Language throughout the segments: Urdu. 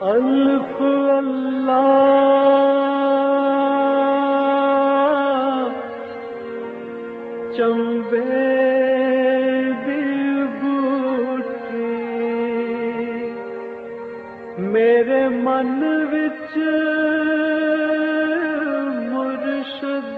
الف اللہ چمبے دی بوٹی میرے من وچ مرشد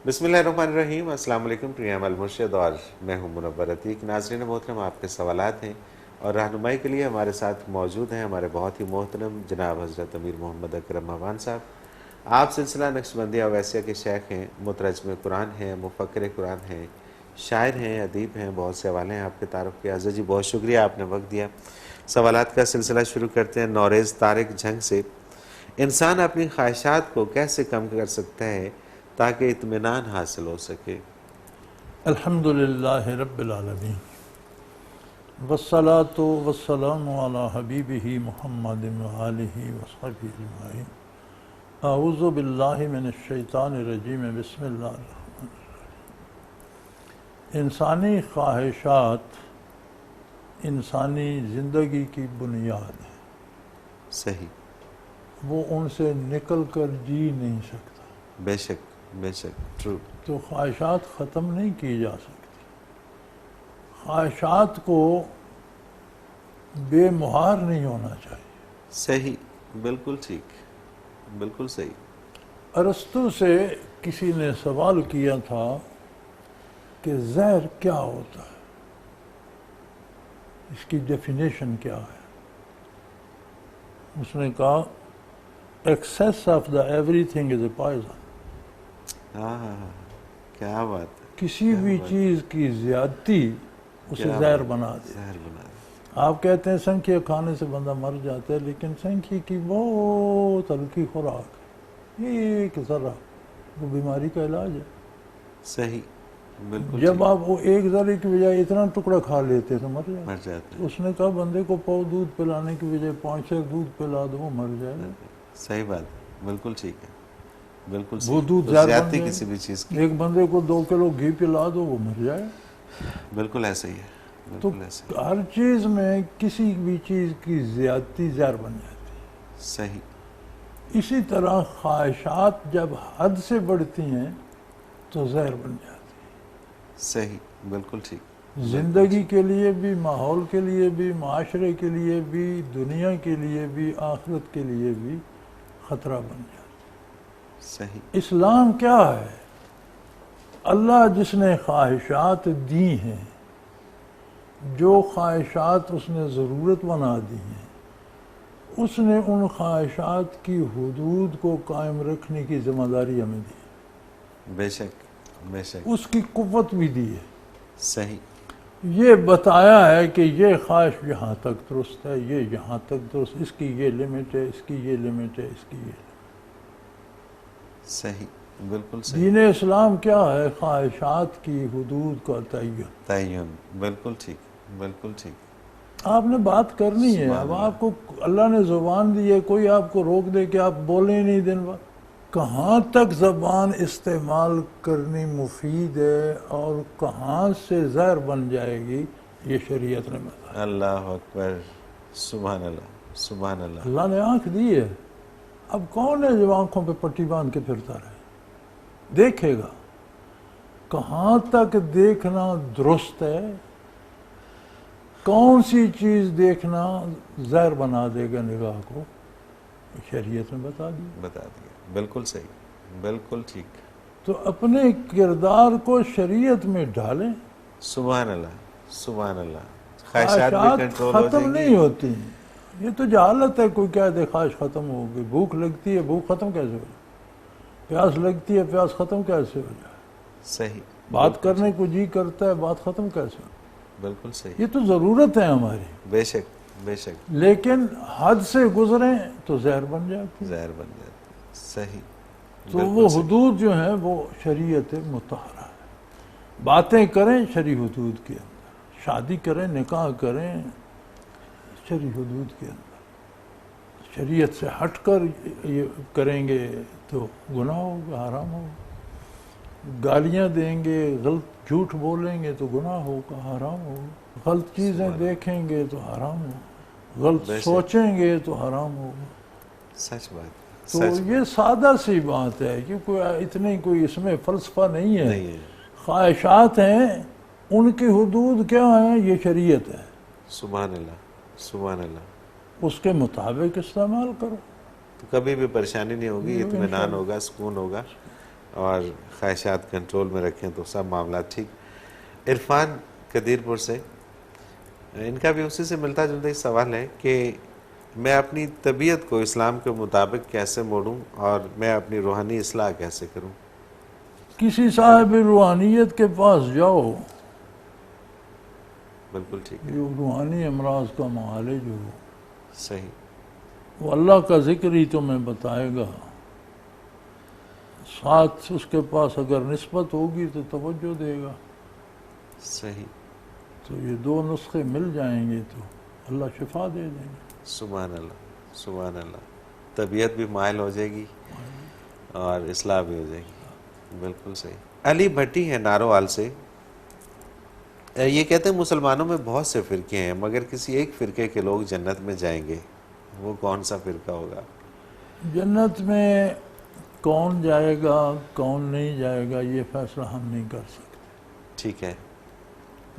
بسم اللہ الرحمن الرحیم۔ السلام علیکم پریام المرشد، اور میں ہوں منور عتیق۔ ناظرین محترم، آپ کے سوالات ہیں اور رہنمائی کے لیے ہمارے ساتھ موجود ہیں ہمارے بہت ہی محترم جناب حضرت امیر محمد اکرم مہوان صاحب۔ آپ سلسلہ نقشبندیہ اویسیہ کے شیخ ہیں، مترجم قرآن ہیں، مفکر قرآن ہیں، شاعر ہیں، ادیب ہیں، بہت سے حوالے ہیں آپ کے تعارف کے۔ حضرت جی بہت شکریہ، آپ نے وقت دیا۔ سوالات کا سلسلہ شروع کرتے ہیں نوریز طارق جھنگ سے۔ انسان اپنی خواہشات کو کیسے کم کر سکتا ہے تاکہ اطمینان حاصل ہو سکے؟ الحمدللہ رب العالمین والصلاة والسلام علی حبیبہ محمد وآلہ وصحبہ اجمعین۔ اعوذ باللہ من الشیطان الرجیم، بسم اللہ الرحمن الرحیم۔ انسانی خواہشات انسانی زندگی کی بنیاد ہے، صحیح، وہ ان سے نکل کر جی نہیں سکتا۔ بے شک بے شک، ٹرو۔ تو خواہشات ختم نہیں کی جا سکتی۔ خواہشات کو بے مہار نہیں ہونا چاہیے۔ صحیح، بالکل ٹھیک، بالکل صحیح۔ ارسطو سے کسی نے سوال کیا تھا کہ زہر کیا ہوتا ہے، اس کی ڈیفینیشن کیا ہے؟ اس نے کہا access of the every thing is a poison. ہاں، کیا بات ہے، کسی بھی چیز کی زیادتی اسے زہر بنا دے۔ زہر بنا دے۔ آپ کہتے ہیں سنکھیا کھانے سے بندہ مر جاتا ہے، لیکن سنکھی کی بہت ہلکی خوراک ہے، ایک ذرہ، وہ بیماری کا علاج ہے۔ صحیح، بالکل جب ٹھیک۔ آپ وہ ایک ذرے کی بجائے اتنا ٹکڑا کھا لیتے تو مر جائے۔ مر جاتے ہیں۔ اس نے کہا بندے کو پاؤ دودھ پلانے کی بجائے 5-6 دودھ پلا دو، وہ مر جائے گا۔ صحیح بات ہے، بالکل ٹھیک ہے، بالکل وہ صحیح۔ دودھ تو زہر بن زیادتی جائے کسی بھی چیز کی، ایک بندے کو 2 کلو گھی پلا دو، وہ مر جائے۔ بالکل ایسے ہی ہے، تو بالکل ایسے ہی۔ ہر چیز میں کسی بھی چیز کی زیادتی زہر بن جاتی ہے۔ صحیح، اسی طرح خواہشات جب حد سے بڑھتی ہیں تو زہر بن جاتی ہیں۔ صحیح، بالکل ٹھیک۔ زندگی کے لیے بھی، ماحول کے لیے بھی، معاشرے کے لیے بھی، دنیا کے لیے بھی، آخرت کے لیے بھی خطرہ بن جاتی ہے۔ صحیح، اسلام کیا ہے؟ اللہ جس نے خواہشات دی ہیں، جو خواہشات اس نے ضرورت بنا دی ہیں، اس نے ان خواہشات کی حدود کو قائم رکھنے کی ذمہ داری ہمیں دی ہے، بے شک بے شک۔ اس کی قوت بھی دی ہے۔ صحیح، یہ بتایا ہے کہ یہ خواہش یہاں تک درست ہے، یہ یہاں تک درست، اس کی یہ لمٹ ہے، اس کی یہ لمٹ ہے، اس کی یہ لمٹ۔ صحیح، بالکل صحیح۔ دین اسلام کیا ہے؟ خواہشات کی حدود کا تعین، بالکل ٹھیک، بالکل ٹھیک۔ آپ نے بات کرنی ہے۔ اب آپ کو اللہ نے زبان دی ہے، کوئی آپ کو روک دے کہ آپ بولیں نہیں دن بھر؟ کہاں تک زبان استعمال کرنی مفید ہے اور کہاں سے زہر بن جائے گی، یہ شریعت نے بتایا۔ اللہ اکبر، سبحان اللہ، سبحان اللہ۔ اللہ نے آنکھ دی ہے، اب کون ہے جو آنکھوں پہ پٹی باندھ کے پھرتا رہے؟ دیکھے گا کہاں تک دیکھنا درست ہے، کون سی چیز دیکھنا زہر بنا دے گا نگاہ کو، شریعت نے بتا دیا۔ بتا دیا، بالکل صحیح، بالکل ٹھیک۔ تو اپنے کردار کو شریعت میں ڈالیں۔ سبحان اللہ، سبحان اللہ۔ خواہشات بھی خواہشات کنٹرول ہو ختم جائیں نہیں گی۔ ہوتی ہیں، یہ تو جہالت ہے۔ کوئی کہہ دے خواہش ختم ہوگی، بھوک لگتی ہے، بھوک ختم کیسے ہو جائے؟ پیاس لگتی ہے، پیاس ختم کیسے ہو جائے؟ صحیح، بات کرنے کو جی کرتا ہے، بات ختم کیسے ہو؟ بالکل صحیح، یہ تو ضرورت ہے ہماری، بے شک بے شک۔ لیکن حد سے گزریں تو زہر بن جاتی ہے۔ زہر بن جاتی، صحیح، تو وہ حدود جو ہیں وہ شریعت مطہرہ ہے۔ باتیں کریں شرعی حدود کے اندر، شادی کریں، نکاح کریں، شرعی حدود کے اندر. شریعت سے ہٹ کر یہ کریں گے تو گناہ ہوگا، حرام ہوگا. گالیاں دیں گے، غلط جھوٹ بولیں گے تو گناہ ہوگا، حرام ہوگا. غلط چیزیں دیکھیں گے تو حرام ہوگا، غلط سوچیں گے تو حرام ہوگا. سچ بات. تو یہ سادہ سی بات ہے کہ کوئی اس میں فلسفہ نہیں ہے. خواہشات ہیں، ان کی حدود کیا ہیں؟ یہ شریعت ہے. سبحان اللہ، سبحان اللہ. اس کے مطابق استعمال کرو تو کبھی بھی پریشانی نہیں ہوگی، اطمینان ہوگا، سکون ہوگا، اور خواہشات کنٹرول میں رکھیں تو سب معاملات ٹھیک. عرفان قدیر پور سے، ان کا بھی اسی سے ملتا جلتا ہی سوال ہے کہ میں اپنی طبیعت کو اسلام کے مطابق کیسے موڑوں اور میں اپنی روحانی اصلاح کیسے کروں؟ کسی صاحب روحانیت کے پاس جاؤ. بالکل ٹھیک ہے. جو روحانی امراض کا معالج ہو، صحیح. وہ اللہ کا ذکر ہی تمہیں بتائے گا. ساتھ اس کے پاس اگر نسبت ہوگی تو توجہ دے گا. صحیح. تو یہ دو نسخے مل جائیں گے تو اللہ شفا دے دیں گے. سبحان اللہ، سبحان اللہ. طبیعت بھی مائل ہو جائے گی اور اصلاح بھی ہو جائے گی. بالکل صحیح. علی بھٹی ہے ناروال سے، یہ کہتے ہیں مسلمانوں میں بہت سے فرقے ہیں مگر کسی ایک فرقے کے لوگ جنت میں جائیں گے، وہ کون سا فرقہ ہوگا؟ جنت میں کون جائے گا کون نہیں جائے گا یہ فیصلہ ہم نہیں کر سکتے. ٹھیک ہے.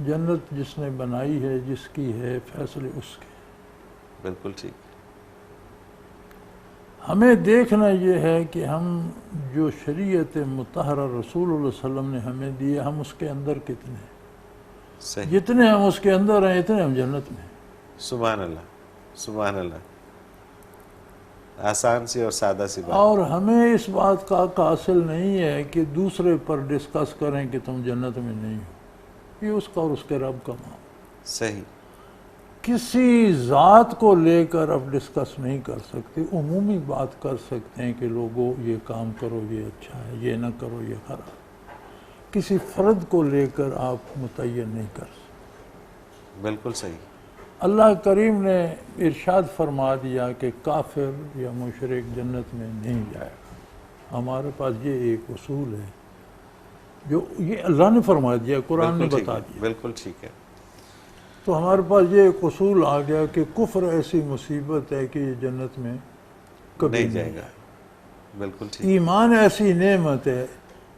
جنت جس نے بنائی ہے، جس کی ہے، فیصلے اس کے. بالکل ٹھیک. ہمیں دیکھنا یہ ہے کہ ہم جو شریعت مطہرہ رسول اللہ علیہ وسلم نے ہمیں دی ہے، ہم اس کے اندر کتنے ہیں. صحیح. جتنے ہم اس کے اندر ہیں اتنے ہم جنت میں. سبحان اللہ، سبحان اللہ. آسان سی اور سادہ سی بات. اور ہمیں اس بات کا حق حاصل نہیں ہے کہ دوسرے پر ڈسکس کریں کہ تم جنت میں نہیں ہو. یہ اس کا اور اس کے رب کا معاملہ. صحیح. کسی ذات کو لے کر اب ڈسکس نہیں کر سکتے. عمومی بات کر سکتے ہیں کہ لوگوں یہ کام کرو یہ اچھا ہے، یہ نہ کرو یہ خراب. کسی فرد کو لے کر آپ متعین نہیں کر سکتے. بالکل صحیح. اللہ کریم نے ارشاد فرما دیا کہ کافر یا مشرک جنت میں نہیں جائے گا. ہمارے پاس یہ ایک اصول ہے جو یہ اللہ نے فرما دیا، قرآن نے بتا دیا. بالکل ٹھیک ہے. تو ہمارے پاس یہ ایک اصول آ گیا کہ کفر ایسی مصیبت ہے کہ یہ جنت میں کبھی نہیں جائے گا. بالکل ٹھیک. ایمان ایسی نعمت ہے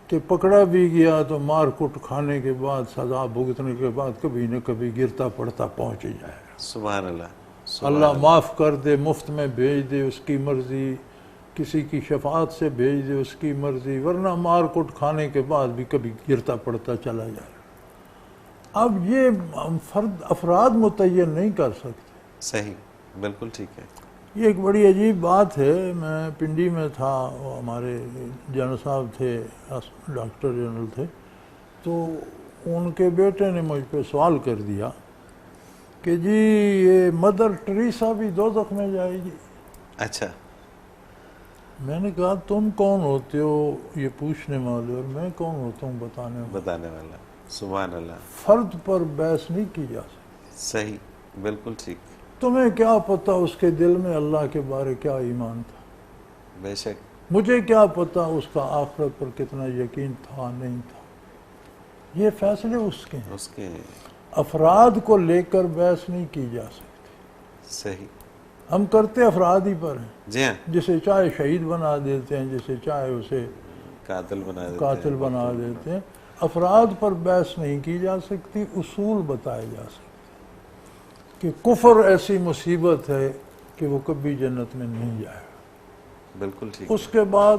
کہ پکڑا بھی گیا تو مار کٹ کھانے کے بعد، سزا بھگتنے کے بعد کبھی نہ کبھی گرتا پڑتا پہنچ جائے گا. سبحان اللہ. اللہ معاف کر دے، مفت میں بھیج دے، اس کی مرضی. کسی کی شفاعت سے بھیج دے، اس کی مرضی. ورنہ مار کٹ کھانے کے بعد بھی کبھی گرتا پڑتا چلا جائے. اب یہ افراد متعین نہیں کر سکتے. صحیح. بالکل ٹھیک ہے. یہ ایک بڑی عجیب بات ہے. میں پنڈی میں تھا، وہ ہمارے جنرل صاحب تھے، ڈاکٹر جنرل تھے، تو ان کے بیٹے نے مجھ پہ سوال کر دیا کہ جی یہ مدر ٹریسا بھی دوزخ میں جائے گی. اچھا. میں نے کہا تم کون ہوتے ہو یہ پوچھنے والے اور میں کون ہوتا ہوں بتانے والا. سبحان اللہ. فرد پر بحث نہیں کی جا سکتی. صحیح. بالکل ٹھیک. تمہیں کیا پتا اس کے دل میں اللہ کے بارے کیا ایمان تھا. بے شک. مجھے کیا پتا اس کا آخرت پر کتنا یقین تھا نہیں تھا. یہ فیصلے اس کے ہیں. اس کے افراد کو لے کر بحث نہیں کی جا سکتی. صحیح. ہم کرتے افراد ہی پر ہیں. جی ہاں. جسے چاہے شہید بنا دیتے ہیں، جسے چاہے اسے قاتل بنا دیتے ہیں. افراد پر بحث نہیں کی جا سکتی، اصول بتائے جا سکتے کہ کفر ایسی مصیبت ہے کہ وہ کبھی جنت میں نہیں جائے گا. بالکل ٹھیک. اس کے بعد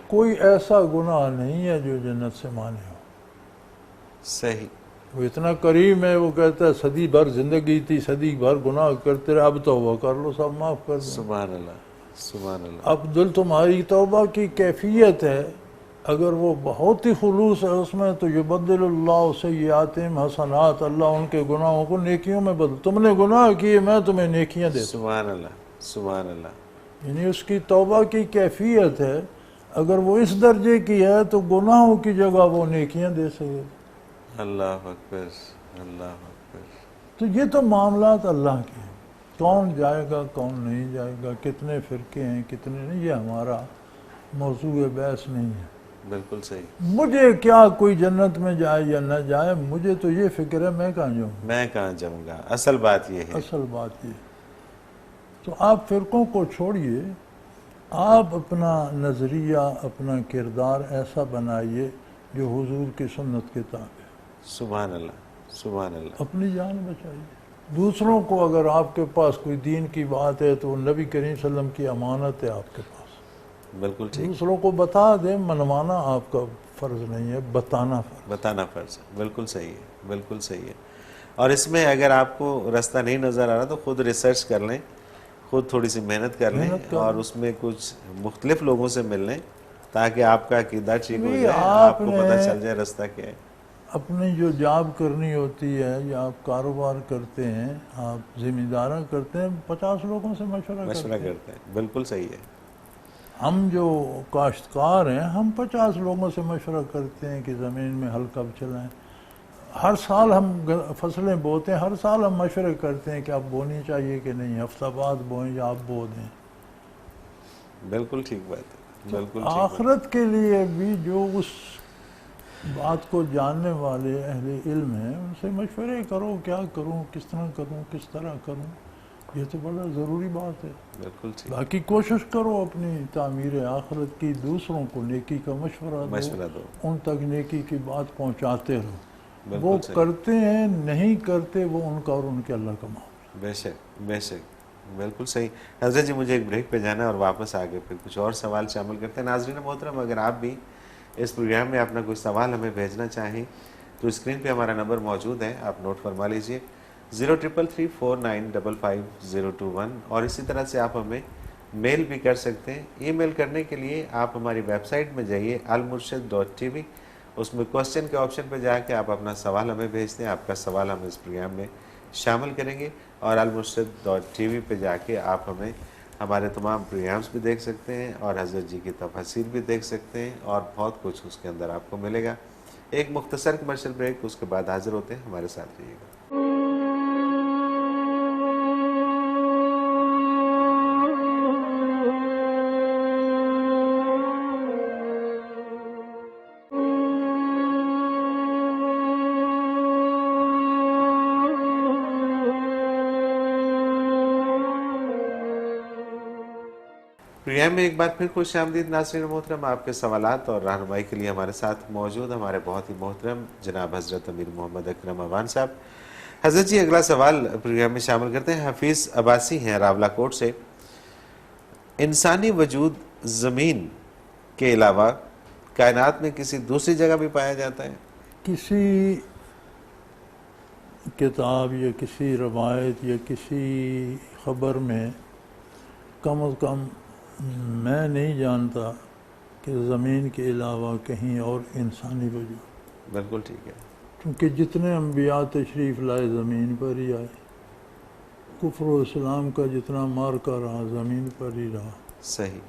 کوئی ایسا گناہ نہیں ہے جو جنت سے مانے ہو. صحیح. وہ اتنا کریم ہے، وہ کہتا ہے صدی بھر زندگی تھی، صدی بھر گناہ کرتے رہے، اب توبہ کر لو سب معاف کر دو. سبحان اللہ. سبحان اللہ. اب دل تمہاری توبہ کی کیفیت ہے، اگر وہ بہت ہی خلوص ہے اس میں تو یبدل اللہ سیئاتہم حسنات، اللہ ان کے گناہوں کو نیکیوں میں بدل. تم نے گناہ کیے، میں تمہیں نیکیاں دیتا ہوں. سبحان اللہ. سبحان اللہ. یعنی اس کی توبہ کی کیفیت ہے، اگر وہ اس درجے کی ہے تو گناہوں کی جگہ وہ نیکیاں دے سکے. اللہ اکبر. اللہ اکبر. تو یہ تو معاملات اللہ کے ہیں، کون جائے گا کون نہیں جائے گا، کتنے فرقے ہیں کتنے نہیں، یہ ہمارا موضوع بحث نہیں ہے۔ بالکل صحیح۔ مجھے کیا کوئی جنت میں جائے یا نہ جائے، مجھے تو یہ فکر ہے میں کہاں جاؤں، میں کہاں جاؤں گا، اصل بات یہ ہے۔ اصل بات یہ۔ تو آپ فرقوں کو چھوڑیے، آپ اپنا نظریہ اپنا کردار ایسا بنائیے جو حضور کی سنت کے تابع ہے۔ سبحان اللہ، سبحان اللہ۔ اپنی جان بچائیے۔ دوسروں کو اگر آپ کے پاس کوئی دین کی بات ہے تو نبی کریم صلی اللہ علیہ وسلم کی امانت ہے آپ کے پاس، بالکل ٹھیک، دوسروں کو بتا دیں، منوانا آپ کا فرض نہیں ہے، بتانا فرض۔ بتانا فرض ہے، بالکل صحیح ہے، بالکل صحیح ہے۔ اور اس میں اگر آپ کو راستہ نہیں نظر آ رہا تو خود ریسرچ کر لیں، خود تھوڑی سی محنت کر لیں اور اس میں کچھ مختلف لوگوں سے مل لیں تاکہ آپ کا عقیدہ ٹھیک ہو جائے، آپ کو پتہ چل جائے راستہ کیا ہے۔ اپنی جو جاب کرنی ہوتی ہے یا آپ کاروبار کرتے ہیں، آپ ذمہ داراں کرتے ہیں، 50 لوگوں سے مشورہ کرتے ہیں۔ کرتے ہیں، بالکل صحیح ہے۔ ہم جو کاشتکار ہیں ہم 50 لوگوں سے مشورہ کرتے ہیں کہ زمین میں ہل کب چلائیں۔ ہر سال ہم فصلیں بوتے ہیں، ہر سال ہم مشورے کرتے ہیں کہ آپ بونی چاہیے کہ نہیں، ہفتہ بعد بوئیں یا آپ بو دیں۔ بالکل ٹھیک بات ہے، بالکل ٹھیک بات۔ آخرت کے لیے بھی جو اس بات کو جاننے والے اہل علم ہیں ان سے مشورے کرو، کیا کروں، کس طرح کروں، کس طرح کروں، یہ تو بڑا ضروری بات ہے۔ بالکل ٹھیک، باقی کوشش کرو اپنی تعمیر آخرت کی، دوسروں کو نیکی کا مشورہ دو، ان تک نیکی کی بات پہنچاتے رہو۔ بالکل وہ صحیح۔ کرتے ہیں نہیں کرتے وہ ان کا اور ان کے اللہ کا معاملہ۔ بے شک، بے شک، بالکل صحیح۔ حضرت جی مجھے ایک بریک پہ جانا ہے اور واپس آگے پھر کچھ اور سوال شامل کرتے ہیں۔ ناظرین محترم، اگر آپ بھی اس پروگرام میں اپنا کوئی سوال ہمیں بھیجنا چاہیں تو اسکرین پہ ہمارا نمبر موجود ہے، آپ نوٹ فرما لیجئے 0333455021، اور اسی طرح سے آپ ہمیں میل بھی کر سکتے ہیں۔ ای میل کرنے کے لیے آپ ہماری ویب سائٹ میں جائیے almurshid.tv، اس میں کوسچن کے آپشن پہ جا کے آپ اپنا سوال ہمیں بھیجتے ہیں، آپ کا سوال ہم اس پروگرام میں شامل کریں گے، اور almurshid.tv پہ جا کے آپ ہمیں ہمارے تمام پروگرامز بھی دیکھ سکتے ہیں اور حضرت جی کی تفاسیر بھی دیکھ سکتے ہیں، اور بہت کچھ اس کے اندر آپ کو ملے گا۔ ایک مختصر کمرشل بریک، اس کے بعد حاضر ہوتے ہیں، ہمارے ساتھ رہیے گا۔ پروگرام میں ایک بار پھر خوش آمدید ناظرین محترم۔ آپ کے سوالات اور رہنمائی کے لیے ہمارے ساتھ موجود ہمارے بہت ہی محترم جناب حضرت امیر محمد اکرم اوان صاحب۔ حضرت جی اگلا سوال پروگرام میں شامل کرتے ہیں، حفیظ عباسی ہیں راولہ کوٹ سے۔ انسانی وجود زمین کے علاوہ کائنات میں کسی دوسری جگہ بھی پایا جاتا ہے؟ کسی کتاب یا کسی روایت یا کسی خبر میں کم از کم میں نہیں جانتا کہ زمین کے علاوہ کہیں اور انسانی وجود۔ بالکل ٹھیک ہے، کیونکہ جتنے انبیاء تشریف لائے زمین پر ہی آئے، کفر و اسلام کا جتنا مارکا رہا زمین پر ہی رہا۔ صحیح۔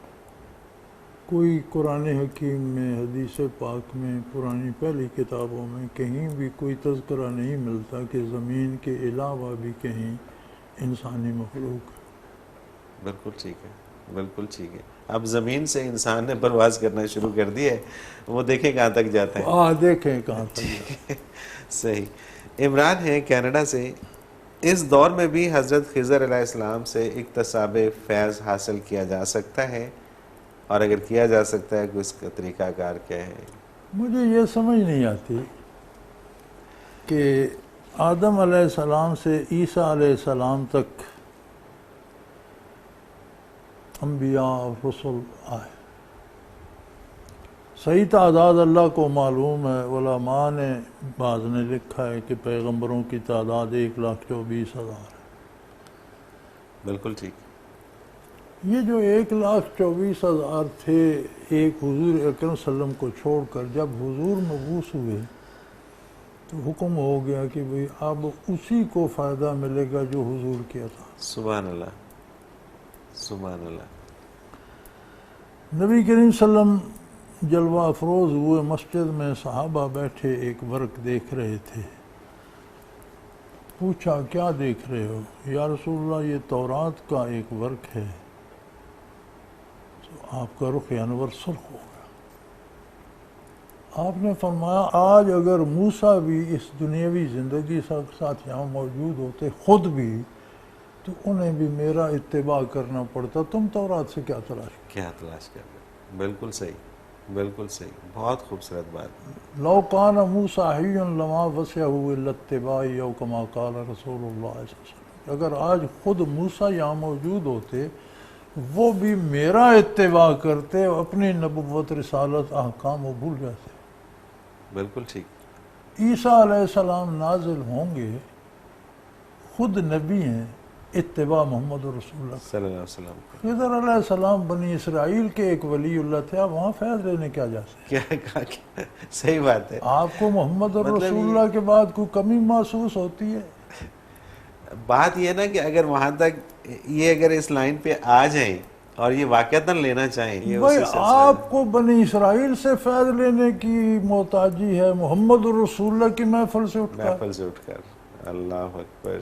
کوئی قرآن حکیم میں، حدیث پاک میں، پرانی پہلی کتابوں میں کہیں بھی کوئی تذکرہ نہیں ملتا کہ زمین کے علاوہ بھی کہیں انسانی مخلوق ہے۔ بالکل ٹھیک ہے، بالکل ٹھیک ہے۔ اب زمین سے انسان نے پرواز کرنا شروع کر دی ہے، وہ دیکھیں کہاں تک جاتے ہیں۔ دیکھیں کہاں تک۔ صحیح۔ عمران ہے کینیڈا سے، اس دور میں بھی حضرت خضر علیہ السلام سے اکتساب فیض حاصل کیا جا سکتا ہے، اور اگر کیا جا سکتا ہے تو اس کا طریقہ کار کیا ہے؟ مجھے یہ سمجھ نہیں آتی کہ آدم علیہ السلام سے عیسیٰ علیہ السلام تک انبیاء اور رسل آئے، صحیح تعداد اللہ کو معلوم ہے، علماء نے بعض نے لکھا ہے کہ پیغمبروں کی تعداد 1,24,000 ہے۔ بالکل ٹھیک۔ یہ جو 1,24,000 تھے ایک حضور اکرم صلی اللہ علیہ وسلم کو چھوڑ کر، جب حضور مبعوث ہوئے تو حکم ہو گیا کہ بھئی اب اسی کو فائدہ ملے گا جو حضور کیا تھا۔ سبحان اللہ، سبحان اللہ۔ نبی کریم صلی اللہ علیہ وسلم جلوہ افروز ہوئے، مسجد میں صحابہ بیٹھے ایک ورق دیکھ رہے تھے، پوچھا کیا دیکھ رہے ہو؟ یا رسول اللہ یہ تورات کا ایک ورق ہے۔ تو آپ کا رخ انور سرخ ہو گیا۔ آپ نے فرمایا آج اگر موسیٰ بھی اس دنیاوی زندگی کے ساتھ یہاں موجود ہوتے خود بھی، تو انہیں بھی میرا اتباع کرنا پڑتا۔ تم تورات سے کیا تلاش کیا تلاش کر رہے؟ بالکل صحیح، بالکل صحیح، بہت خوبصورت بات۔ لو کان موسیٰ حی لما وسعہ الا اتباعی او کما قال رسول اللہ صلی اللہ علیہ وسلم۔ اگر آج خود موسیٰ یہاں موجود ہوتے وہ بھی میرا اتباع کرتے، اپنی نبوت رسالت احکام وہ بھول جاتے۔ بالکل ٹھیک۔ عیسیٰ علیہ السلام نازل ہوں گے، خود نبی ہیں، اتباع محمد رسول اللہ۔ صلی اللہ علیہ وسلم خضر علیہ السلام بنی اسرائیل کے ایک ولی اللہ تھے، آپ وہاں فیض لینے کیا جاتے ہیں؟ کیا کہا کہ صحیح بات ہے۔ آپ کو محمد رسول یہ- اللہ کے بعد کوئی کمی محسوس ہوتی ہے؟ بات یہ نا کہ اگر وہاں تک یہ اگر اس لائن پہ آ جائیں اور یہ واقعتاً لینا چاہیں، یہ بھائی اسی سلسلے آپ کو بنی اسرائیل سے فیض لینے کی محتاجی ہے، محمد رسول اللہ کی محفل سے اٹھ کر؟ محفل سے اٹھ کر۔ اللہ اکبر،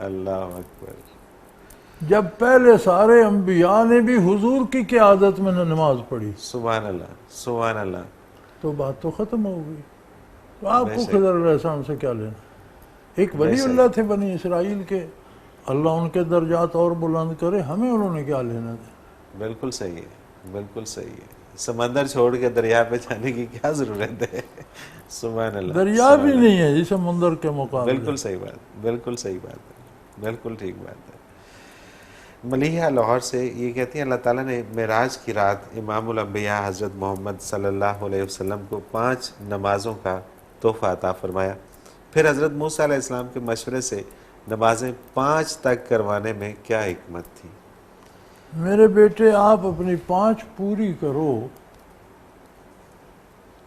اللہ اکبر۔ جب پہلے سارے انبیاء نے بھی حضور کی قیادت میں نماز پڑھی سبحان اللہ، سبحان اللہ۔ تو بات تو ختم ہو گئی۔ تو آپ بے کو شک۔ خضر علیہ السلام سے کیا لینا؟ ایک ولی شک۔ اللہ تھے بنی اسرائیل کے، اللہ ان کے درجات اور بلند کرے، ہمیں انہوں نے کیا لینا تھا؟ بالکل صحیح ہے، بالکل صحیح ہے۔ سمندر چھوڑ کے دریا پہ جانے کی کیا ضرورت ہے؟ سبحان اللہ۔ دریا سبحان بھی اللہ۔ نہیں ہے جی سمندر کے مقابلے۔ بالکل صحیح بات، بالکل صحیح بات ہے، بالکل ٹھیک بات ہے۔ ملیحہ لاہور سے یہ کہتی ہیں اللہ تعالیٰ نے معراج کی رات امام الانبیاء حضرت محمد صلی اللہ علیہ وسلم کو 5 نمازوں کا تحفہ عطا فرمایا، پھر حضرت موسیٰ علیہ السلام کے مشورے سے نمازیں 5 تک کروانے میں کیا حکمت تھی؟ میرے بیٹے آپ اپنی 5 پوری کرو،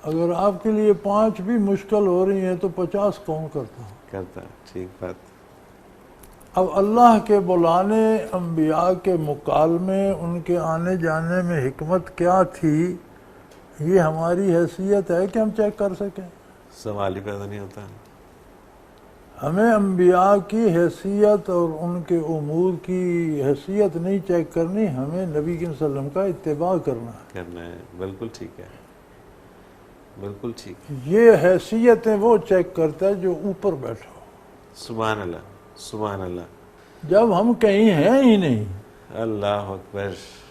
اگر آپ کے لیے 5 بھی مشکل ہو رہی ہیں تو 50 کون کرتا؟ کرتا، ٹھیک بات۔ اب اللہ کے بلانے، انبیاء کے مکالمے، ان کے آنے جانے میں حکمت کیا تھی، یہ ہماری حیثیت ہے کہ ہم چیک کر سکیں؟ سوال ہی پیدا نہیں ہوتا۔ ہمیں انبیاء کی حیثیت اور ان کے امور کی حیثیت نہیں چیک کرنی، ہمیں نبی صلی اللہ علیہ وسلم کا اتباع کرنا ہے۔ کرنا ہے، بالکل ٹھیک ہے، بالکل ٹھیک ہے۔ یہ حیثیتیں وہ چیک کرتا ہے جو اوپر بیٹھا ہو۔ سبحان اللہ، سبحان اللہ، جب ہم کہیں ہیں ہی نہیں اللہ اکبر۔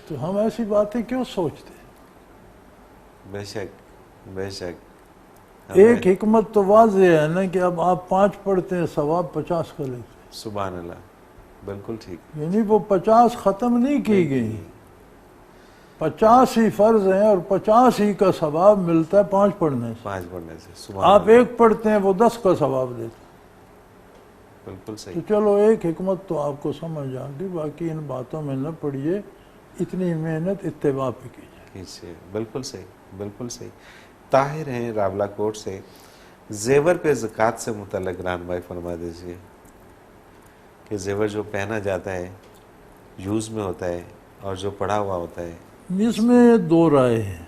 تو ہم ایسی باتیں کیوں سوچتے؟ بے شک، بے شک۔ ایک حکمت تو واضح ہے نا کہ اب آپ 5 پڑھتے ہیں، ثواب 50 کا لیتے ہیں، سبحان اللہ، بالکل ٹھیک۔ یعنی وہ 50 ختم نہیں کی گئی، 50 ہی فرض ہیں اور 50 ہی کا ثواب ملتا ہے 5 پڑھنے سے۔ 5 پڑھنے سے، سبحان آپ اللہ، 1 پڑھتے ہیں وہ 10 کا ثواب دیتے ہیں۔ بالکل تو صحیح۔ چلو ایک حکمت تو آپ کو سمجھ آ گئی، باقی ان باتوں میں نہ پڑیے، اتنی محنت اتباع پہ کیجیے۔ کیجیے، بالکل صحیح، بالکل صحیح۔ طاہر ہیں راولہ کوٹ سے، زیور پہ زکوٰۃ سے متعلق رہنمائی فرما دیجیے کہ زیور جو پہنا جاتا ہے یوز میں ہوتا ہے اور جو پڑا ہوا ہوتا ہے۔ اس میں 2 رائے ہیں۔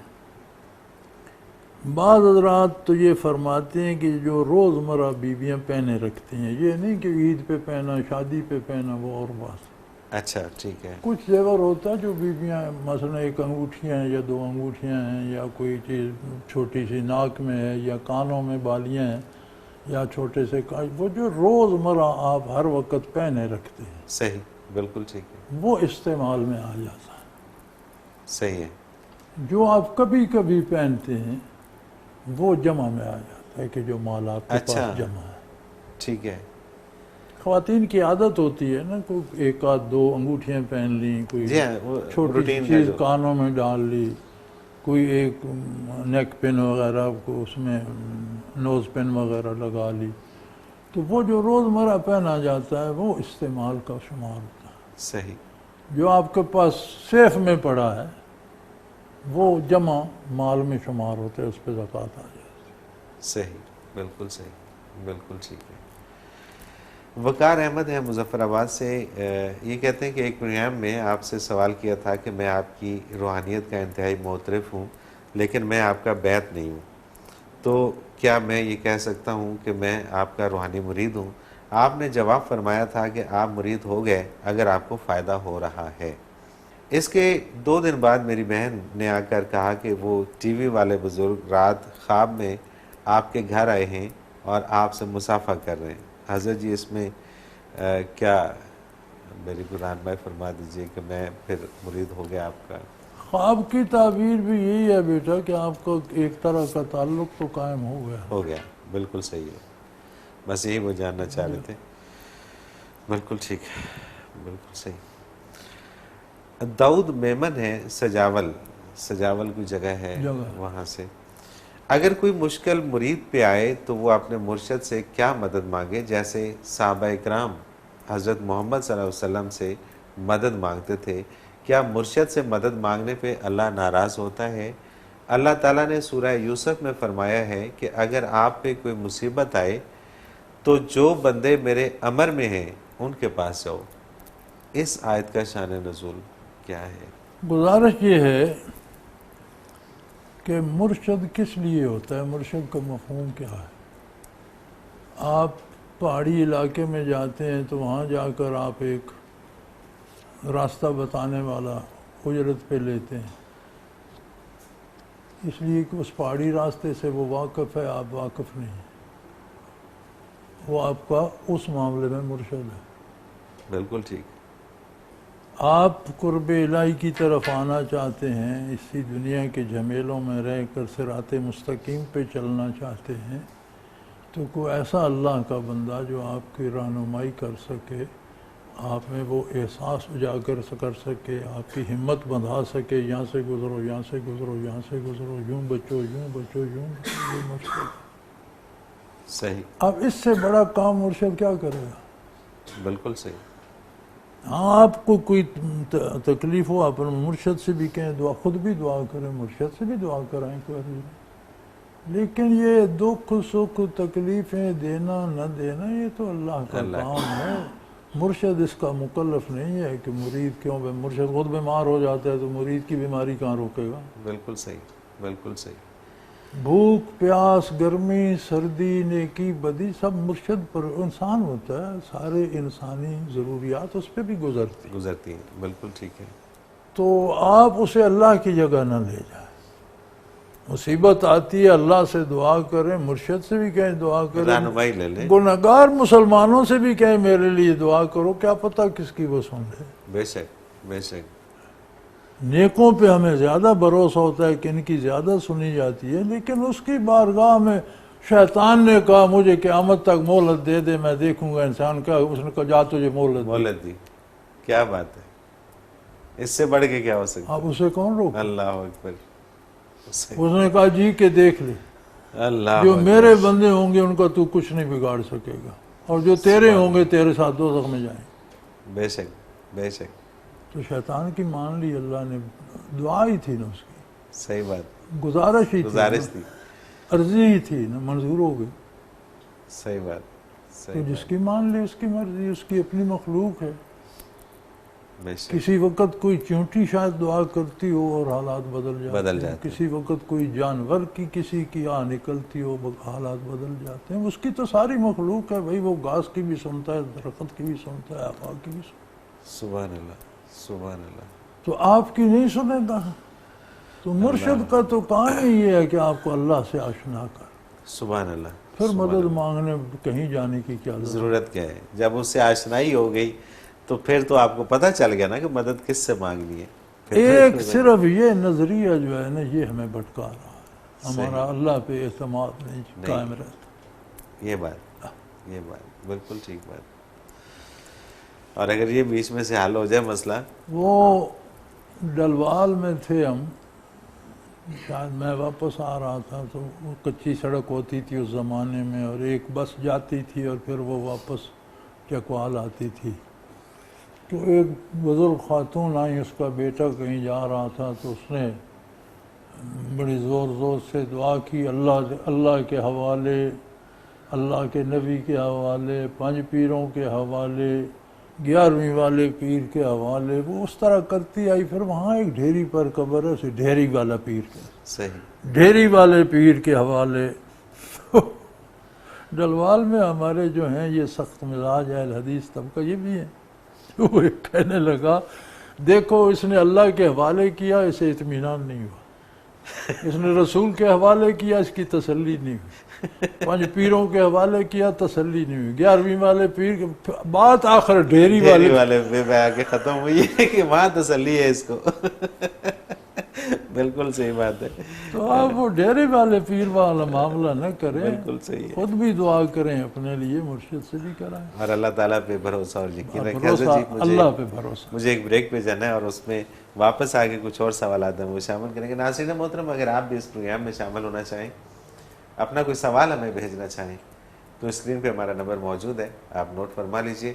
بعض حضرات تو یہ فرماتے ہیں کہ جو روزمرہ بیویاں پہنے رکھتی ہیں، یہ نہیں کہ عید پہ پہنا، شادی پہ پہنا، وہ اور بات۔ اچھا، ٹھیک ہے۔ کچھ زیور ہوتا ہے جو بیویاں مثلا 1 انگوٹھیاں ہیں یا 2 انگوٹھیاں ہیں یا کوئی چیز چھوٹی سی ناک میں ہے یا کانوں میں بالیاں ہیں یا چھوٹے سے وہ جو روزمرہ آپ ہر وقت پہنے رکھتے ہیں صحیح، بالکل ٹھیک ہے، وہ استعمال میں آ جاتا ہے۔ صحیح ہے، جو آپ کبھی کبھی پہنتے ہیں وہ جمع میں آ جاتا ہے کہ جو مال آپ کے اچھا۔ پاس جمع ہے۔ ٹھیک ہے، خواتین کی عادت ہوتی ہے نا، کوئی 1 آدھ 2 انگوٹھیاں پہن لیں، کوئی جی ہاں، وہ چھوٹی سی روٹین کا چیز جو کانوں میں ڈال لی، کوئی ایک نیک پن وغیرہ کو اس میں نوز پن وغیرہ لگا لی، تو وہ جو روزمرہ پہنا جاتا ہے وہ استعمال کا شمار ہوتا ہے۔ صحیح، جو آپ کے پاس سیف میں پڑا ہے وہ جمع مال میں شمار ہوتا ہے، اس پہ زکوٰۃ آ جاتی ہے۔ صحیح، بالکل صحیح، بالکل ٹھیک ہے۔ وقار احمد ہے مظفر آباد سے، یہ کہتے ہیں کہ ایک پروگرام میں آپ سے سوال کیا تھا کہ میں آپ کی روحانیت کا انتہائی معترف ہوں لیکن میں آپ کا بیعت نہیں ہوں، تو کیا میں یہ کہہ سکتا ہوں کہ میں آپ کا روحانی مرید ہوں؟ آپ نے جواب فرمایا تھا کہ آپ مرید ہو گئے اگر آپ کو فائدہ ہو رہا ہے۔ اس کے 2 دن بعد میری بہن نے آ کر کہا کہ وہ ٹی وی والے بزرگ رات خواب میں آپ کے گھر آئے ہیں اور آپ سے مصافحہ کر رہے ہیں۔ حضرت جی اس میں کیا میری کو رہنمائی فرما دیجئے کہ میں پھر مرید ہو گیا آپ کا۔ خواب کی تعبیر بھی یہی ہے بیٹا کہ آپ کو ایک طرح کا تعلق تو قائم ہو گیا۔ بالکل صحیح ہے، بس یہی وہ جاننا چاہ رہے تھے۔ بالکل ٹھیک ہے، بالکل صحیح۔ داؤد میمن ہے سجاول کی جگہ ہے وہاں سے، اگر کوئی مشکل مرید پہ آئے تو وہ اپنے مرشد سے کیا مدد مانگے؟ جیسے صحابہ اکرام حضرت محمد صلی اللہ علیہ وسلم سے مدد مانگتے تھے، کیا مرشد سے مدد مانگنے پہ اللہ ناراض ہوتا ہے؟ اللہ تعالیٰ نے سورہ یوسف میں فرمایا ہے کہ اگر آپ پہ کوئی مصیبت آئے تو جو بندے میرے امر میں ہیں ان کے پاس جاؤ۔ اس آیت کا شان نزول کیا ہے؟ گزارش یہ ہے کہ مرشد کس لیے ہوتا ہے، مرشد کا مفہوم کیا ہے؟ آپ پہاڑی علاقے میں جاتے ہیں تو وہاں جا کر آپ ایک راستہ بتانے والا اجرت پہ لیتے ہیں، اس لیے کہ اس پہاڑی راستے سے وہ واقف ہے، آپ واقف نہیں ہیں، وہ آپ کا اس معاملے میں مرشد ہے۔ بالکل ٹھیک۔ آپ قرب الہی کی طرف آنا چاہتے ہیں، اسی دنیا کے جھمیلوں میں رہ کر صراط مستقیم پہ چلنا چاہتے ہیں، تو کوئی ایسا اللہ کا بندہ جو آپ کی رہنمائی کر سکے، آپ میں وہ احساس اجاگر کر سکے، آپ کی ہمت بندھا سکے، یہاں سے گزرو، یہاں سے گزرو، یہاں سے گزرو، یوں بچو، یوں بچو، یوں بچو، یہ مرشد ہے۔ صحیح، اب اس سے بڑا کام مرشد کیا کرے گا؟ بالکل صحیح۔ ہاں، آپ کو کوئی تکلیف ہو آپ مرشد سے بھی کہیں دعا، خود بھی دعا کریں، مرشد سے بھی دعا کرائیں، کوئی حرج نہیں، لیکن یہ دکھ سکھ تکلیفیں دینا نہ دینا یہ تو اللہ کا کام ہے، مرشد اس کا مکلف نہیں ہے کہ مرید کیوں مرشد خود بیمار ہو جاتا ہے تو مرید کی بیماری کہاں روکے گا؟ بالکل صحیح، بالکل صحیح۔ بھوک پیاس گرمی سردی نیکی بدی سب مرشد پر انسان ہوتا ہے، سارے انسانی ضروریات اس پہ بھی گزرتی ہیں، بالکل ٹھیک ہے۔ تو آپ اسے اللہ کی جگہ نہ لے جائیں، مصیبت آتی ہے اللہ سے دعا کریں، مرشد سے بھی کہیں دعا کریں، رہنمائی لے لیں، گنہگار مسلمانوں سے بھی کہیں میرے لیے دعا کرو، کیا پتہ کس کی وہ سن لے۔ بے شک، بے شک۔ نیکوں پہ ہمیں زیادہ بھروسہ ہوتا ہے کہ ان کی زیادہ سنی جاتی ہے، لیکن اس کی بارگاہ میں شیطان نے کہا مجھے قیامت تک مہلت دے دے، میں دیکھوں گا انسان کا، اس نے کہا جا تجھے مہلت دی۔ کیا بات ہے، اس سے بڑھ کے کیا ہو سکتا؟ اب اسے کون روکے؟ اللہ اکبر۔ اس نے کہا جی کہ دیکھ لے، اللہ جو میرے بندے ہوں گے ان کا تو کچھ نہیں بگاڑ سکے گا، اور جو تیرے ہوں گے تیرے ساتھ دوزخ میں جائیں۔ بے شک، بے شک۔ تو شیطان کی مان لی اللہ نے، دعا ہی تھی نا اس کی، صحیح بات، گزارش ہی تھی، عرضی ہی تھی نا، منظور ہو گئی۔ صحیح بات، تو صحیح جس کی مان لی اس کی مرضی، اس کی اپنی مخلوق ہے۔ بے شک۔ کسی وقت کوئی چونٹی شاید دعا کرتی ہو اور حالات بدل جاتے ہیں، کسی وقت کوئی جانور کی کسی کی آہ نکلتی ہو حالات بدل جاتے ہیں، اس کی تو ساری مخلوق ہے بھائی، وہ گھاس کی بھی سنتا ہے، درخت کی بھی سنتا ہے، آفاق کی بھی سنتا ہے۔ سبحان اللہ، سبحان اللہ۔ تو آپ کی نہیں سنے گا؟ تو مرشد کا تو کام ہی یہ ہے کہ آپ کو اللہ سے آشنا کر، سبحان اللہ۔ پھر مدد مانگنے کہیں جانے کی کیا ضرورت کیا ہے؟ جب اس سے آشنائی ہو گئی تو پھر تو آپ کو پتہ چل گیا نا کہ مدد کس سے مانگنی ہے۔ ایک صرف یہ نظریہ جو ہے نا یہ ہمیں بھٹکا رہا ہے، ہمارا اللہ پہ اعتماد نہیں قائم رہتا۔ یہ بات بالکل ٹھیک بات۔ اور اگر یہ بیچ میں سے حل ہو جائے مسئلہ، وہ ڈلوال میں تھے ہم، شاید میں واپس آ رہا تھا تو وہ کچی سڑک ہوتی تھی اس زمانے میں، اور ایک بس جاتی تھی اور پھر وہ واپس چکوال آتی تھی، تو ایک بزرگ خاتون آئی، اس کا بیٹا کہیں جا رہا تھا، تو اس نے بڑی زور سے دعا کی، اللہ کے حوالے، اللہ کے نبی کے حوالے، 5 پیروں کے حوالے، 11ویں والے پیر کے حوالے، وہ اس طرح کرتی آئی۔ پھر وہاں ایک ڈھیری پر قبر ہے، اسے ڈھیری والا پیر کے، صحیح، ڈھیری والے پیر کے حوالے، ڈلوال میں ہمارے جو ہیں یہ سخت مزاج اہل حدیث طبقہ یہ بھی ہیں. وہ ایک کہنے لگا دیکھو اس نے اللہ کے حوالے کیا اسے اطمینان نہیں ہوا، اس نے رسول کے حوالے کیا اس کی تسلی نہیں ہوئی، 5 پیروں کے حوالے کیا تسلی نہیں ہوئی، 11ویں والے پیر کے بات آخر ڈیری والے پہ آ کے ختم ہوئی ہے کہ وہاں تسلی ہے اس کو. بالکل صحیح بات ہے. تو آپ وہ ڈیرے والے پیر والا معاملہ نہ کریں، بالکل صحیح ہے. خود بھی دعا کریں اپنے لیے، مرشد سے بھی کرائیں. اور اللہ تعالیٰ پہ بھروسہ اور یقین رکھیں. بھروسہ اللہ پہ بھروسہ. مجھے ایک بریک پہ جانا ہے اور اس میں واپس آگے کچھ اور سوالات ہیں وہ شامل کریں گے. ناظرین محترم اگر آپ بھی اس پروگرام میں شامل ہونا چاہیں، اپنا کوئی سوال ہمیں بھیجنا چاہیں تو اسکرین پہ ہمارا نمبر موجود ہے، آپ نوٹ فرما لیجئے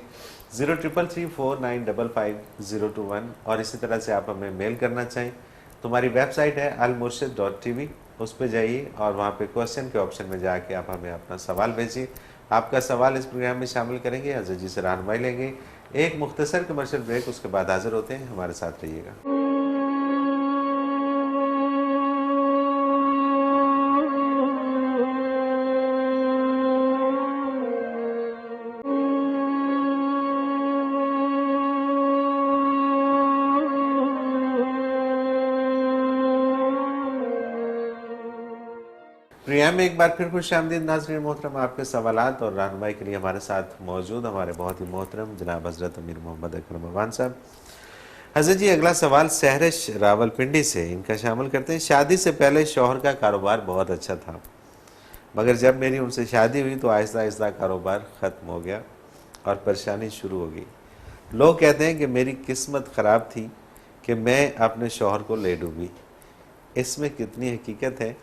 0333455021. اور اسی طرح سے آپ ہمیں میل کرنا چاہیں تو ہماری ویب سائٹ ہے almurshid.tv، اس پہ جائیے اور وہاں پہ کوسچن کے آپشن میں جا کے آپ ہمیں اپنا سوال بھیجیے. آپ کا سوال اس پروگرام میں شامل کریں گے، حضرت جی سے رہنمائی لیں گے. ایک مختصر کمرشل بریک، اس کے بعد حاضر ہوتے ہیں. ہمارے ساتھ رہیے گا. پروگرام میں ایک بار پھر خوش آمدید ناظرین محترم. آپ کے سوالات اور رہنمائی کے لیے ہمارے ساتھ موجود ہمارے بہت ہی محترم جناب حضرت امیر محمد اکرم افغان صاحب. حضرت جی اگلا سوال سہرش راول پنڈی سے، ان کا شامل کرتے ہیں. شادی سے پہلے شوہر کا کاروبار بہت اچھا تھا، مگر جب میری ان سے شادی ہوئی تو آہستہ آہستہ کاروبار ختم ہو گیا اور پریشانی شروع ہو گئی. لوگ کہتے ہیں کہ میری قسمت خراب تھی کہ میں اپنے شوہر کو لے ڈوبی. اس میں کتنی حقیقت ہے؟